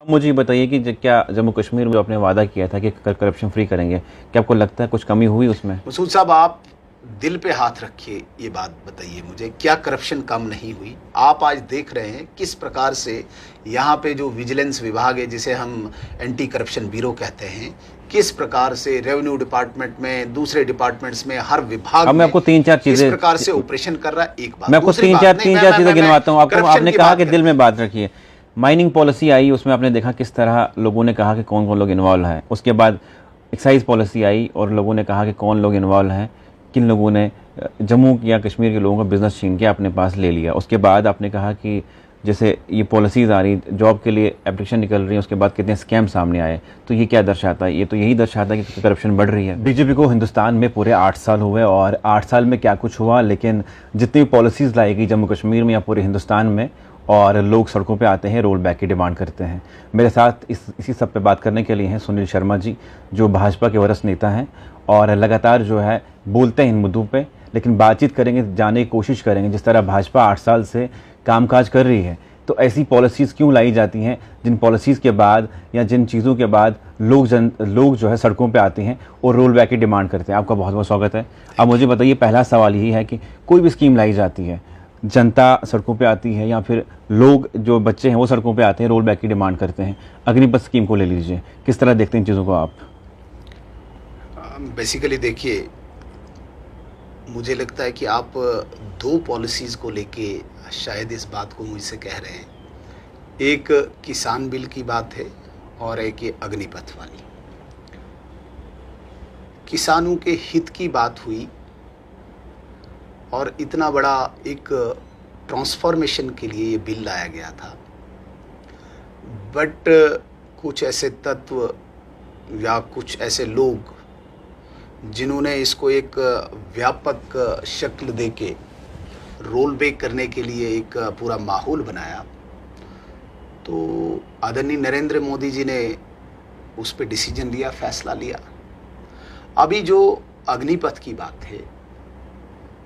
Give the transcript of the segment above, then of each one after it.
मुझे ये बताइए कि क्या जम्मू कश्मीर में जो आपने वादा किया था कि करप्शन फ्री करेंगे, क्या आपको लगता है कुछ कमी हुई उसमें? मसूद साहब, आप दिल पे हाथ रखिए, ये बात बताइए मुझे, क्या करप्शन कम नहीं हुई? आप आज देख रहे हैं किस प्रकार से यहाँ पे जो विजिलेंस विभाग है, जिसे हम एंटी करप्शन ब्यूरो कहते हैं, किस प्रकार से रेवेन्यू डिपार्टमेंट में, दूसरे डिपार्टमेंट्स में, हर विभाग अब मैं में आपको तीन चार किस चीजें प्रकार से ऑपरेशन कर रहा है। एक बात, मैं आपको दूसरी तीन बात, चार नहीं, तीन चार चीजें मैं गिनवाता हूँ आपको। करप्शन आपने की कहा बात कि दिल करते में बात रखिए। माइनिंग पॉलिसी आई, उसमें आपने देखा किस तरह लोगों ने कहा कि कौन कौन लोग इन्वॉल्व हैं। उसके बाद एक्साइज पॉलिसी आई और लोगों ने कहा कि कौन लोग इन्वॉल्व हैं, किन लोगों ने जम्मू या कश्मीर के लोगों का बिजनेस छीन के अपने पास ले लिया। उसके बाद आपने कहा कि जैसे ये पॉलिसीज़ आ रही, जॉब के लिए एप्लीकेशन निकल रही है, उसके बाद कितने स्कैम सामने आए। तो ये क्या दर्शाता है? ये तो यही दर्शाता है कि करप्शन बढ़ रही है। बीजेपी को हिंदुस्तान में पूरे 8 साल हुए और 8 साल में क्या कुछ हुआ, लेकिन जितनी भी पॉलिसीज़ लाई गई जम्मू कश्मीर में या पूरे हिंदुस्तान में, और लोग सड़कों पे आते हैं, रोल बैक की डिमांड करते हैं। मेरे साथ इसी सब पे बात करने के लिए हैं सुनील शर्मा जी, जो भाजपा के वरिष्ठ नेता हैं और लगातार जो है बोलते हैं इन मुद्दों पे, लेकिन बातचीत करेंगे, जानने की कोशिश करेंगे जिस तरह भाजपा 8 साल से कामकाज कर रही है, तो ऐसी पॉलिसीज़ क्यों लाई जाती हैं जिन पॉलिसीज़ के बाद या जिन चीज़ों के बाद लोग जो है सड़कों पे आते हैं और रोल बैक की डिमांड करते हैं। आपका बहुत बहुत स्वागत है। अब मुझे बताइए, पहला सवाल यही है कि कोई भी स्कीम लाई जाती है, जनता सड़कों पे आती है या फिर लोग जो बच्चे हैं वो सड़कों पे आते हैं, रोल बैक की डिमांड करते हैं। अग्निपथ स्कीम को ले लीजिए, किस तरह देखते हैं इन चीज़ों को आप? बेसिकली देखिए, मुझे लगता है कि आप दो पॉलिसीज़ को लेके शायद इस बात को मुझसे कह रहे हैं। एक किसान बिल की बात है और एक ये अग्निपथ वाली। किसानों के हित की बात हुई और इतना बड़ा एक ट्रांसफॉर्मेशन के लिए ये बिल लाया गया था, बट कुछ ऐसे तत्व या कुछ ऐसे लोग जिन्होंने इसको एक व्यापक शक्ल देके रोल बैक करने के लिए एक पूरा माहौल बनाया, तो आदरणीय नरेंद्र मोदी जी ने उस पर डिसीजन लिया, फैसला लिया। अभी जो अग्निपथ की बात है,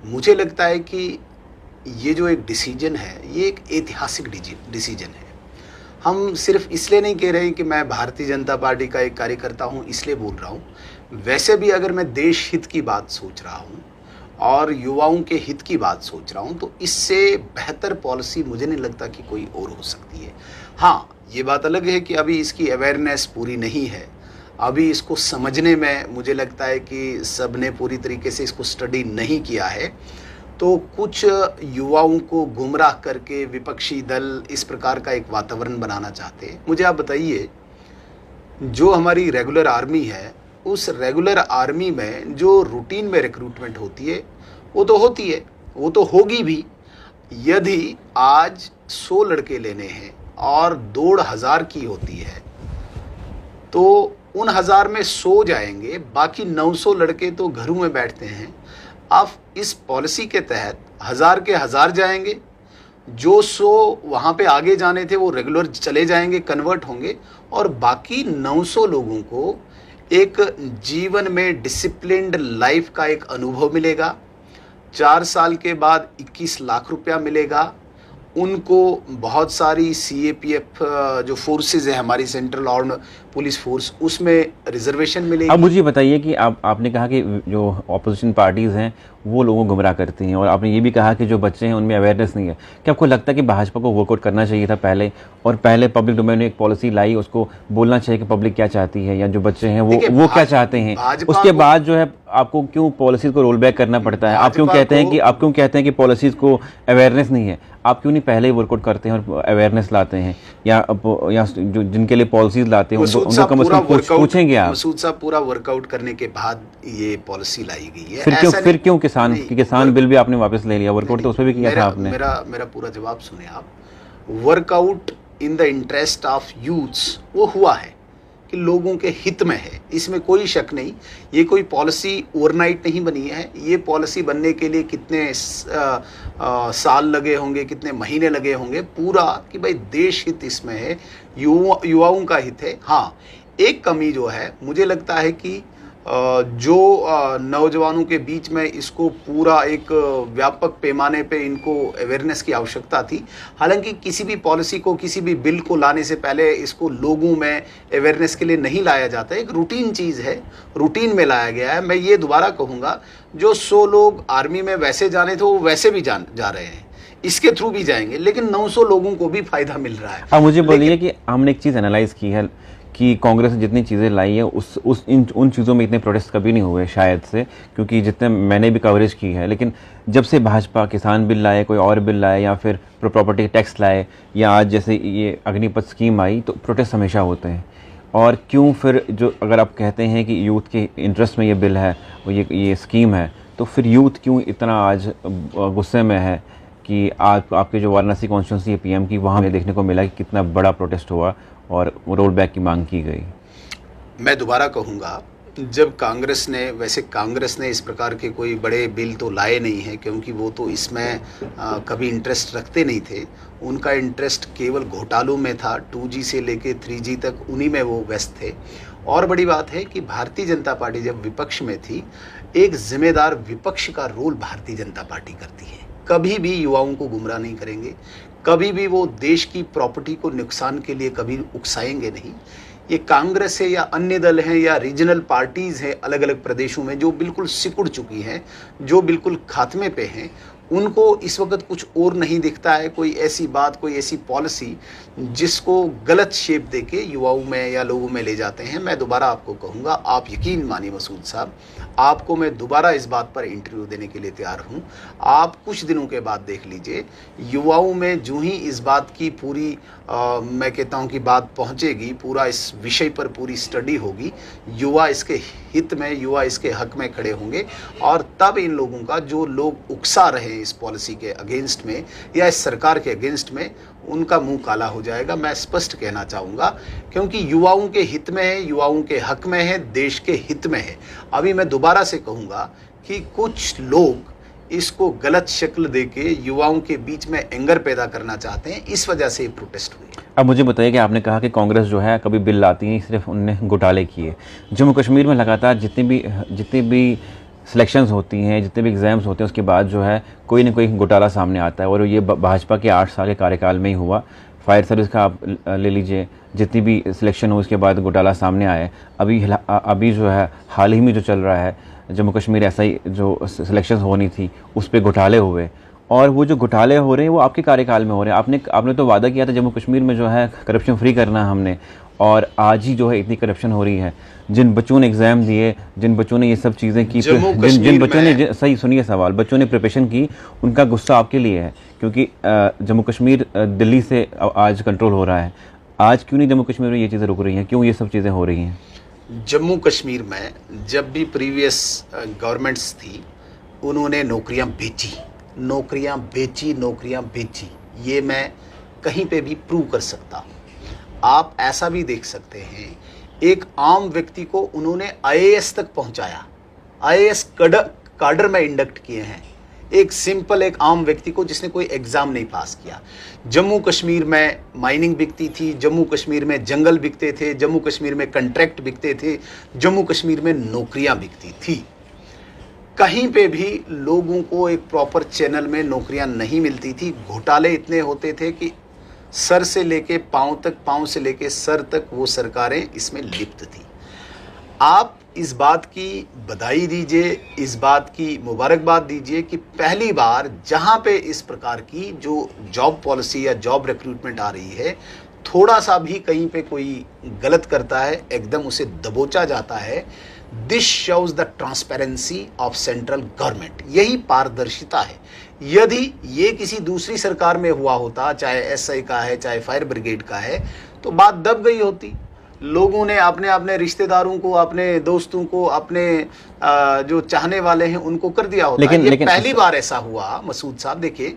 मुझे लगता है कि ये जो एक डिसीजन है, ये एक ऐतिहासिक डिसीजन है। हम सिर्फ इसलिए नहीं कह रहे हैं कि मैं भारतीय जनता पार्टी का एक कार्यकर्ता हूँ इसलिए बोल रहा हूँ। वैसे भी अगर मैं देश हित की बात सोच रहा हूँ और युवाओं के हित की बात सोच रहा हूँ, तो इससे बेहतर पॉलिसी मुझे नहीं लगता कि कोई और हो सकती है। हाँ, ये बात अलग है कि अभी इसकी अवेयरनेस पूरी नहीं है, अभी इसको समझने में मुझे लगता है कि सब ने पूरी तरीके से इसको स्टडी नहीं किया है। तो कुछ युवाओं को गुमराह करके विपक्षी दल इस प्रकार का एक वातावरण बनाना चाहते हैं। मुझे आप बताइए, जो हमारी रेगुलर आर्मी है, उस रेगुलर आर्मी में जो रूटीन में रिक्रूटमेंट होती है वो तो होती है, वो तो होगी भी। यदि आज 100 लड़के लेने हैं और दौड़ 1000 की होती है, तो उन 1000 में 100 जाएंगे, बाकी 900 लड़के तो घरों में बैठते हैं। अब इस पॉलिसी के तहत 1000 के 1000 जाएंगे, जो 100 वहाँ पे आगे जाने थे वो रेगुलर चले जाएंगे, कन्वर्ट होंगे, और बाकी 900 लोगों को एक जीवन में डिसिप्लिन्ड लाइफ का एक अनुभव मिलेगा। 4 साल के बाद 21 लाख रुपया मिलेगा। उनको बहुत सारी CAPF जो फोर्सेज है हमारी, सेंट्रल आर्म्ड पुलिस फोर्स, उसमें रिजर्वेशन मिलेगी। अब मुझे बताइए कि आपने कहा कि जो ऑपोजिशन पार्टीज़ हैं वो लोगों को गुमराह करती हैं, और आपने ये भी कहा कि जो बच्चे हैं उनमें अवेयरनेस नहीं है। क्या आपको लगता है कि भाजपा को वर्कआउट करना चाहिए था पहले, और पहले पब्लिक डोमेन में एक पॉलिसी लाई, उसको बोलना चाहिए कि पब्लिक क्या चाहती है या जो बच्चे हैं वो क्या चाहते हैं? उसके बाद जो है आपको क्यों पॉलिसीज़ को रोल बैक करना पड़ता है? आप क्यों कहते हैं कि पॉलिसीज़ को अवेयरनेस नहीं है? आप क्यों नहीं पहले ही वर्कआउट करते हैं और अवेयरनेस लाते हैं, या जो जिनके लिए पॉलिसीज लाते हैं उनको कम से कम पूछेंगे आप? मसूद साहब, पूरा वर्कआउट करने के बाद ये पॉलिसी लाई गई है। फिर क्यों किसान बिल भी आपने वापस ले लिया? वर्कआउट तो उसमें भी किया था आपने। मेरा पूरा जवाब सुने आप। Workout in the interest of youths वो हुआ है कि लोगों के हित में है, इसमें कोई शक नहीं। ये कोई पॉलिसी ओवरनाइट नहीं बनी है। ये पॉलिसी बनने के लिए कितने साल लगे होंगे, कितने महीने लगे होंगे, पूरा कि भाई देश हित इसमें है, युवाओं का हित है। हाँ, एक कमी जो है मुझे लगता है कि जो नौजवानों के बीच में इसको पूरा एक व्यापक पैमाने पे इनको अवेयरनेस की आवश्यकता थी। हालांकि किसी भी पॉलिसी को, किसी भी बिल को लाने से पहले इसको लोगों में अवेयरनेस के लिए नहीं लाया जाता है। एक रूटीन चीज़ है, रूटीन में लाया गया है। मैं ये दोबारा कहूँगा, जो 100 लोग आर्मी में वैसे जाने थे वो वैसे भी जा रहे हैं, इसके थ्रू भी जाएंगे, लेकिन 900 लोगों को भी फायदा मिल रहा है। अब मुझे बोलिए कि हमने एक चीज़ एनालाइज की है कि कांग्रेस ने जितनी चीज़ें लाई है उन चीज़ों में इतने प्रोटेस्ट कभी नहीं हुए शायद से, क्योंकि जितने मैंने भी कवरेज की है। लेकिन जब से भाजपा किसान बिल लाए, कोई और बिल लाए, या फिर प्रॉपर्टी टैक्स लाए, या आज जैसे ये अग्निपथ स्कीम आई, तो प्रोटेस्ट हमेशा होते हैं। और क्यों फिर, जो अगर आप कहते हैं कि यूथ के इंटरेस्ट में ये बिल है, ये स्कीम है, तो फिर यूथ क्यों इतना आज गुस्से में है कि आपके जो वाराणसी कॉन्स्टिट्यूंसी है पीएम की, वहाँ हमें देखने को मिला कि कितना बड़ा प्रोटेस्ट हुआ और रोल बैक की मांग की गई। मैं दोबारा कहूँगा, जब कांग्रेस ने इस प्रकार के कोई बड़े बिल तो लाए नहीं हैं, क्योंकि वो तो इसमें कभी इंटरेस्ट रखते नहीं थे। उनका इंटरेस्ट केवल घोटालों में था। 2G से लेके 3G तक उन्हीं में वो व्यस्त थे। और बड़ी बात है कि भारतीय जनता पार्टी जब विपक्ष में थी, एक जिम्मेदार विपक्ष का रोल भारतीय जनता पार्टी करती है। कभी भी युवाओं को गुमराह नहीं करेंगे, कभी भी वो देश की प्रॉपर्टी को नुकसान के लिए कभी उकसाएंगे नहीं। ये कांग्रेस है या अन्य दल हैं या रीजनल पार्टीज़ हैं अलग अलग प्रदेशों में, जो बिल्कुल सिकुड़ चुकी हैं, जो बिल्कुल खात्मे पे हैं, उनको इस वक्त कुछ और नहीं दिखता है। कोई ऐसी बात, कोई ऐसी पॉलिसी जिसको गलत शेप देके युवाओं में या लोगों में ले जाते हैं। मैं दोबारा आपको कहूँगा, आप यकीन मानिए मसूद साहब, आपको मैं दोबारा इस बात पर इंटरव्यू देने के लिए तैयार हूँ। आप कुछ दिनों के बाद देख लीजिए, युवाओं में जो ही इस बात की पूरी मैं कहता हूँ कि बात पहुँचेगी, पूरा इस विषय पर पूरी स्टडी होगी, युवा इसके हित में, युवा इसके हक में खड़े होंगे। और तब इन लोगों का, जो लोग उकसा रहे हैं इस पॉलिसी के अगेंस्ट में या इस सरकार के अगेंस्ट में, उनका मुंह काला हो जाएगा। मैं स्पष्ट कहना चाहूँगा, क्योंकि युवाओं के हित में है, युवाओं के हक में है, देश के हित में है। अभी मैं दोबारा से कहूँगा कि कुछ लोग इसको गलत शक्ल देके युवाओं के बीच में एंगर पैदा करना चाहते हैं, इस वजह से ये प्रोटेस्ट हुई। अब मुझे बताइए कि आपने कहा कि कांग्रेस जो है कभी बिल लाती नहीं, सिर्फ उनने घोटाले किए। जम्मू कश्मीर में लगातार जितनी भी सिलेक्शंस होती हैं, जितने भी एग्ज़ाम्स होते हैं, उसके बाद जो है कोई ना कोई घोटाला सामने आता है। और ये भाजपा के 8 साल के कार्यकाल में ही हुआ। फायर सर्विस का आप ले लीजिए, जितनी भी सिलेक्शन हो उसके बाद घोटाला सामने आया है। अभी जो है हाल ही में जो चल रहा है जम्मू कश्मीर, ऐसा ही जो सिलेक्शन होनी थी उस पर घोटाले हुए। और वो जो घोटाले हो रहे हैं वो आपके कार्यकाल में हो रहे हैं। आपने तो वादा किया था जम्मू कश्मीर में जो है करप्शन फ्री करना हमने, और आज ही जो है इतनी करप्शन हो रही है। जिन बच्चों ने एग्ज़ाम दिए, जिन बच्चों ने ये सब चीज़ें की, जिन बच्चों ने, सही सुनिए सवाल, बच्चों ने प्रिपरेशन की, उनका गुस्सा आपके लिए है, क्योंकि जम्मू कश्मीर दिल्ली से आज कंट्रोल हो रहा है। आज क्यों नहीं जम्मू कश्मीर में ये चीज़ें रुक रही हैं, क्यों ये सब चीज़ें हो रही हैं? जम्मू कश्मीर में जब भी प्रीवियस गवर्नमेंट्स थी, उन्होंने नौकरियां बेची। ये मैं कहीं पे भी प्रूव कर सकता हूँ। आप ऐसा भी देख सकते हैं, एक आम व्यक्ति को उन्होंने IAS तक पहुंचाया, IAS काडर में इंडक्ट किए हैं, एक सिंपल एक आम व्यक्ति को जिसने कोई एग्जाम नहीं पास किया। जम्मू कश्मीर में माइनिंग बिकती थी, जम्मू कश्मीर में जंगल बिकते थे, जम्मू कश्मीर में कॉन्ट्रैक्ट बिकते थे, जम्मू कश्मीर में नौकरियां बिकती थी। कहीं पे भी लोगों को एक प्रॉपर चैनल में नौकरियां नहीं मिलती थी। घोटाले इतने होते थे कि सर से लेके पांव तक, पांव से लेके सर तक वो सरकारें इसमें लिप्त थी। आप इस बात की बधाई दीजिए, इस बात की मुबारकबाद दीजिए कि पहली बार जहां पे इस प्रकार की जो जॉब पॉलिसी या जॉब रिक्रूटमेंट आ रही है, थोड़ा सा भी कहीं पे कोई गलत करता है, एकदम उसे दबोचा जाता है। This shows the transparency of central government. यही पारदर्शिता है। यदि ये किसी दूसरी सरकार में हुआ होता, चाहे SI का है, चाहे फायर ब्रिगेड का है, तो बात दब गई होती। लोगों ने अपने रिश्तेदारों को, अपने दोस्तों को, अपने जो चाहने वाले हैं उनको कर दिया होता। लेकिन पहली बार ऐसा हुआ मसूद साहब। देखिए,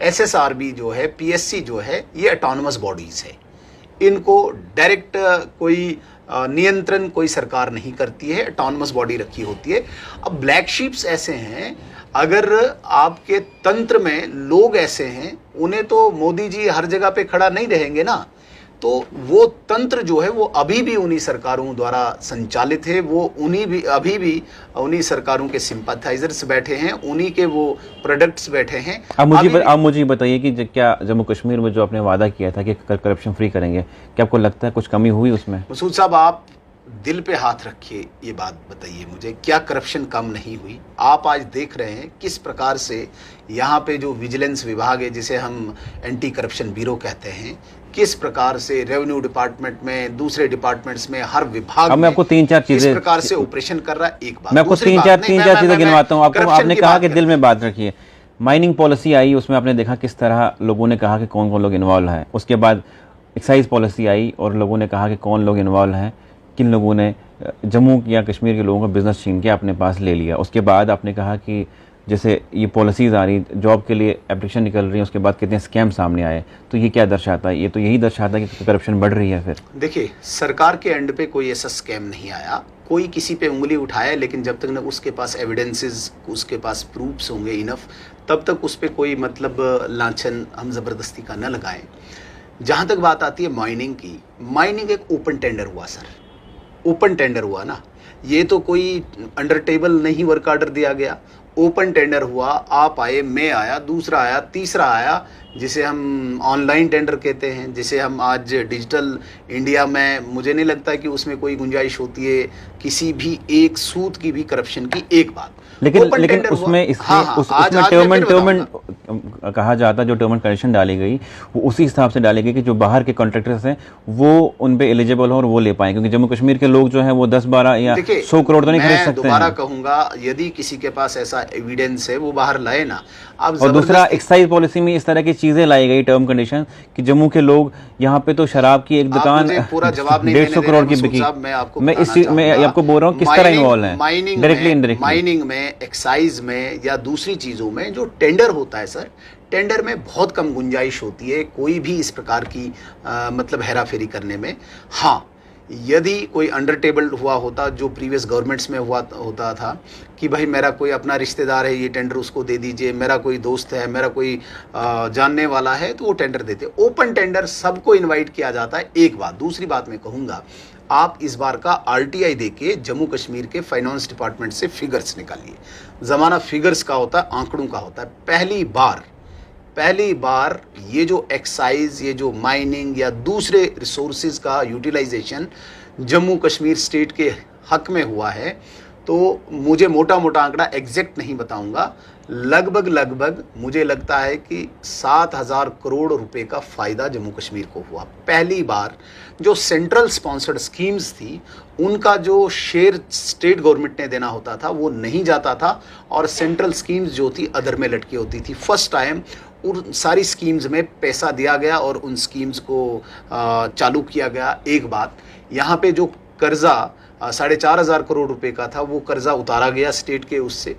SSRB जो है, PSC जो है, ये ऑटोनमस बॉडीज है। इनको डायरेक्ट कोई नियंत्रण कोई सरकार नहीं करती है, ऑटोनमस बॉडी रखी होती है। अब ब्लैक शीप्स ऐसे हैं, अगर आपके तंत्र में लोग ऐसे हैं, उन्हें तो मोदी जी हर जगह पे खड़ा नहीं रहेंगे ना। तो वो तंत्र जो है वो अभी भी उन्हीं सरकारों द्वारा संचालित है, वो अभी भी उन्हीं सरकारों के सिंपैथाइजर्स बैठे हैं, उन्हीं के वो प्रोडक्ट्स बैठे हैं। आप मुझे बताइए कि क्या जम्मू कश्मीर में जो आपने वादा किया था कि करप्शन फ्री करेंगे, क्या आपको लगता है कुछ कमी हुई उसमें? मसूद साहब, आप दिल पे हाथ रखिए, ये बात बताइए मुझे, क्या करप्शन कम नहीं हुई? आप आज देख रहे हैं किस प्रकार से यहाँ पे जो विजिलेंस विभाग है, जिसे हम एंटी करप्शन ब्यूरो कहते हैं, किस प्रकार से रेवेन्यू डिपार्टमेंट में, दूसरे डिपार्टमेंट्स में, हर विभाग में आपको 3-4 चीजें किस प्रकार से ऑपरेशन कर रहा है। एक बात, मैं आपको 3-4 चीजें गिनवाता हूँ। आपने कहा कि दिल में बात रखिए। माइनिंग पॉलिसी आई, उसमें आपने देखा किस तरह लोगों ने कहा कि कौन कौन लोग इन्वॉल्व हैं। उसके बाद एक्साइज पॉलिसी आई और लोगों ने कहा कि कौन लोग इन्वॉल्व हैं, किन लोगों ने जम्मू या कश्मीर के लोगों का बिजनेस छीन के अपने पास ले लिया। उसके बाद आपने कहा कि जैसे ये पॉलिसीज़ आ रही, जॉब के लिए एप्लीकेशन निकल रही है, उसके बाद कितने स्कैम सामने आए, तो ये क्या दर्शाता है? ये तो यही दर्शाता है कि करप्शन बढ़ रही है। फिर देखिए, सरकार के एंड पे कोई ऐसा स्कैम नहीं आया, कोई किसी पे उंगली उठाया, लेकिन जब तक न उसके पास एविडेंसेस, उसके पास प्रूफ्स होंगे इनफ, तब तक उस पर कोई मतलब लांछन हम ज़बरदस्ती का न लगाएं। जहाँ तक बात आती है माइनिंग की, माइनिंग एक ओपन टेंडर हुआ सर, ओपन टेंडर हुआ ना, ये तो कोई अंडर टेबल नहीं वर्क ऑर्डर दिया गया, ओपन टेंडर हुआ। आप आए, मैं आया, दूसरा आया, तीसरा आया, जिसे हम ऑनलाइन टेंडर कहते हैं, जिसे हम आज डिजिटल इंडिया में, मुझे नहीं लगता कि उसमें कोई गुंजाइश होती है किसी भी एक सूद की भी करप्शन की। एक बात, लेकिन उसमें टर्म एंड कहा जाता, जो टर्म एंड कंडीशन डाली गई वो उसी हिसाब से डाली गई कि जो बाहर के कॉन्ट्रैक्टर्स हैं वो उन पे एलिजिबल हो और वो ले पाए, क्योंकि जम्मू कश्मीर के लोग जो हैं वो 10-12 या 100 करोड़ तो नहीं खरीद सकते। दोबारा कहूंगा, यदि किसी के पास ऐसा एविडेंस है वो बाहर लाए ना। और दूसरा, एक्साइज पॉलिसी में इस तरह की चीजें लाई गई, टर्म कंडीशन, कि जम्मू के लोग यहाँ पे तो शराब की एक दुकान 150 करोड़ की बिकी। मैं आपको बोल रहा हूँ किस तरह इन्वॉल्व है, डायरेक्टली इनडायरेक्टली। माइनिंग में, एक्साइज में या दूसरी चीजों में जो टेंडर होता है सर, टेंडर में बहुत कम गुंजाइश होती है कोई भी इस प्रकार की मतलब हेराफेरी करने में। हाँ, यदि कोई अंडर टेबल हुआ होता, जो प्रीवियस गवर्नमेंट्स में होता था कि भाई मेरा कोई अपना रिश्तेदार है, ये टेंडर उसको दे दीजिए, मेरा कोई दोस्त है, मेरा कोई जानने वाला है, तो वो टेंडर देते। ओपन टेंडर सबको इनवाइट किया जाता है। एक बात, दूसरी बात मैं कहूँगा, आप इस बार का आरटीआई देके जम्मू कश्मीर के फाइनेंस डिपार्टमेंट से फिगर्स निकालिए। ज़माना फिगर्स का होता है, आंकड़ों का होता है। पहली बार ये जो एक्साइज, ये जो माइनिंग या दूसरे रिसोर्सेज का यूटिलाइजेशन जम्मू कश्मीर स्टेट के हक में हुआ है। तो मुझे मोटा मोटा आंकड़ा एग्जैक्ट नहीं बताऊंगा, लगभग मुझे लगता है कि 7,000 करोड़ रुपए का फ़ायदा जम्मू कश्मीर को हुआ। पहली बार जो सेंट्रल स्पॉन्सर्ड स्कीम्स थी, उनका जो शेयर स्टेट गवर्नमेंट ने देना होता था वो नहीं जाता था, और सेंट्रल स्कीम्स जो थी अदर में लटकी होती थी। फर्स्ट टाइम उन सारी स्कीम्स में पैसा दिया गया और उन स्कीम्स को चालू किया गया। एक बात, यहाँ पे जो कर्जा 4,500 करोड़ रुपए का था, वो कर्जा उतारा गया स्टेट के उससे।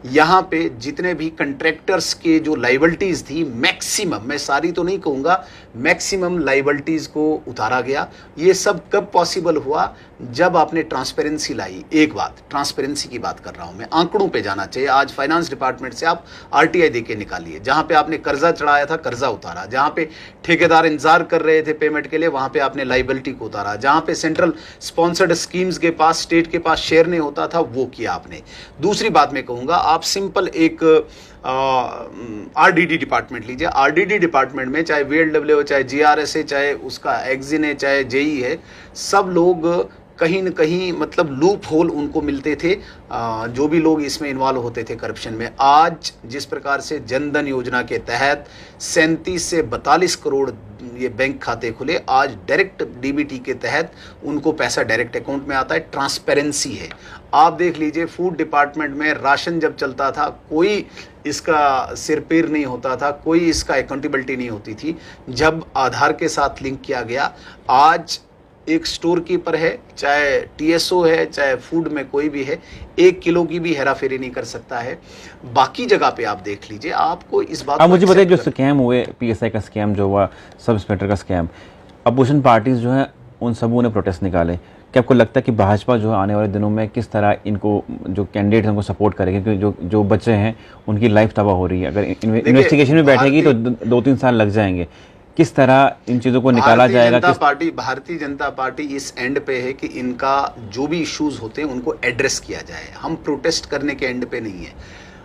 यहाँ पे जितने भी कंट्रैक्टर्स के जो लाइबिलिटीज़ थी, मैक्सिमम, मैं सारी तो नहीं कहूँगा, मैक्सिमम लाइबिलिटीज़ को उतारा गया। ये सब कब पॉसिबल हुआ? जब आपने ट्रांसपेरेंसी लाई। एक बात, ट्रांसपेरेंसी की बात कर रहा हूँ मैं, आंकड़ों पे जाना चाहिए। आज फाइनेंस डिपार्टमेंट से आप आरटीआई दे के निकालिए, जहाँ पे आपने कर्जा चढ़ाया था कर्जा उतारा, जहाँ पे ठेकेदार इंतजार कर रहे थे पेमेंट के लिए, वहाँ पे आपने लाइबिलिटी को उतारा, जहाँ पे सेंट्रल स्पॉन्सर्ड स्कीम्स के पास, स्टेट के पास शेयर नहीं होता था, वो किया आपने। दूसरी बात मैं कहूँगा, आप सिंपल एक आरडीडी डिपार्टमेंट लीजिए। आरडीडी डिपार्टमेंट में चाहे वीएलडब्ल्यू हो, चाहे जीआरएस है, चाहे उसका एग्जिन है, चाहे जेई है, सब लोग कहीं न कहीं मतलब लूप होल उनको मिलते थे, जो भी लोग इसमें इन्वॉल्व होते थे करप्शन में। आज जिस प्रकार से जनधन योजना के तहत 37 से 42 करोड़ ये बैंक खाते खुले, आज डायरेक्ट डीबीटी के तहत उनको पैसा डायरेक्ट अकाउंट में आता है। ट्रांसपेरेंसी है। आप देख लीजिए, फूड डिपार्टमेंट में राशन जब चलता था, कोई इसका सिर पैर नहीं होता था, कोई इसका अकाउंटेबिलिटी नहीं होती थी। जब आधार के साथ लिंक किया गया, आज एक स्टोर कीपर है, चाहे टीएसओ है, चाहे फूड में कोई भी है, 1 किलो की भी हेराफेरी नहीं कर सकता है। बाकी जगह पे आप देख लीजिए, आपको इस बात। आप मुझे बताइए, जो स्कैम हुए, पीएसआई का स्कैम जो हुआ, सब इंस्पेक्टर का स्कैम, अपोजिशन पार्टीज जो है उन सबों ने प्रोटेस्ट निकाले। क्या आपको लगता है कि भाजपा जो है आने वाले दिनों में किस तरह इनको, जो कैंडिडेट हैं उनको सपोर्ट करेगी? क्योंकि जो बच्चे हैं उनकी लाइफ तबाह हो रही है। अगर इन्वेस्टिगेशन में बैठेगी तो 2-3 साल लग जाएंगे। किस तरह इन चीज़ों को निकाला जाएगा? भारतीय जनता पार्टी इस एंड पे है कि इनका जो भी इश्यूज होते हैं उनको एड्रेस किया जाए। हम प्रोटेस्ट करने के एंड पे नहीं है।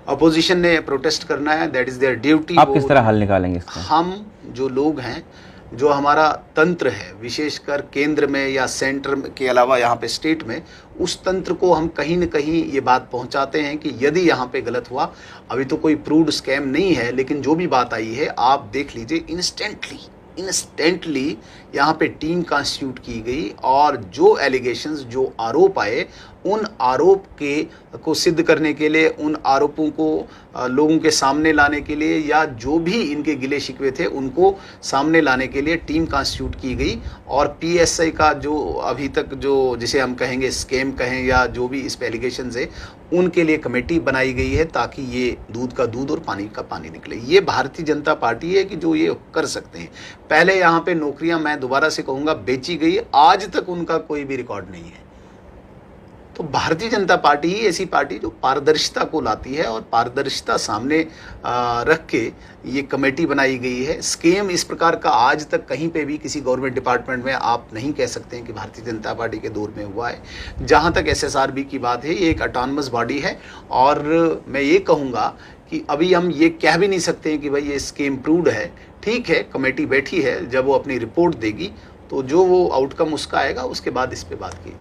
अपोजिशन ने प्रोटेस्ट करना है, दैट इज देयर ड्यूटी। आप किस तरह हल निकालेंगे इसका? हम जो लोग हैं, जो हमारा तंत्र है, विशेषकर केंद्र में या सेंटर के अलावा यहाँ पे स्टेट में, उस तंत्र को हम कहीं न कहीं ये बात पहुँचाते हैं कि यदि यहाँ पे गलत हुआ, अभी तो कोई प्रूव्ड स्कैम नहीं है, लेकिन जो भी बात आई है आप देख लीजिए, इंस्टेंटली यहाँ पे टीम कॉन्स्टिट्यूट की गई और जो एलिगेशंस, जो आरोप आए, उन आरोप को सिद्ध करने के लिए, उन आरोपों को लोगों के सामने लाने के लिए, या जो भी इनके गिले शिकवे थे उनको सामने लाने के लिए टीम कॉन्स्टिट्यूट की गई। और पीएसआई का जो अभी तक जो जिसे हम कहेंगे स्कैम कहें या जो भी इस पे एलिगेशंस है, उनके लिए कमेटी बनाई गई है ताकि ये दूध का दूध और पानी का पानी निकले। ये भारतीय जनता पार्टी है कि जो ये कर सकते हैं। पहले यहाँ पे नौकरियां, मैं दोबारा से कहूँगा, बेची गई, आज तक उनका कोई भी रिकॉर्ड नहीं है। तो भारतीय जनता पार्टी ही ऐसी पार्टी जो पारदर्शिता को लाती है और पारदर्शिता सामने रख के ये कमेटी बनाई गई है। स्कैम इस प्रकार का आज तक कहीं पे भी किसी गवर्नमेंट डिपार्टमेंट में आप नहीं कह सकते हैं कि भारतीय जनता पार्टी के दौर में हुआ है। जहाँ तक एसएसआरबी की बात है, ये एक ऑटोनमस बॉडी है और मैं ये कहूँगा कि अभी हम ये कह भी नहीं सकते हैं कि भाई ये स्कीम प्रूव्ड है। ठीक है, कमेटी बैठी है, जब वो अपनी रिपोर्ट देगी तो जो वो आउटकम उसका आएगा, उसके बाद इस पे बात की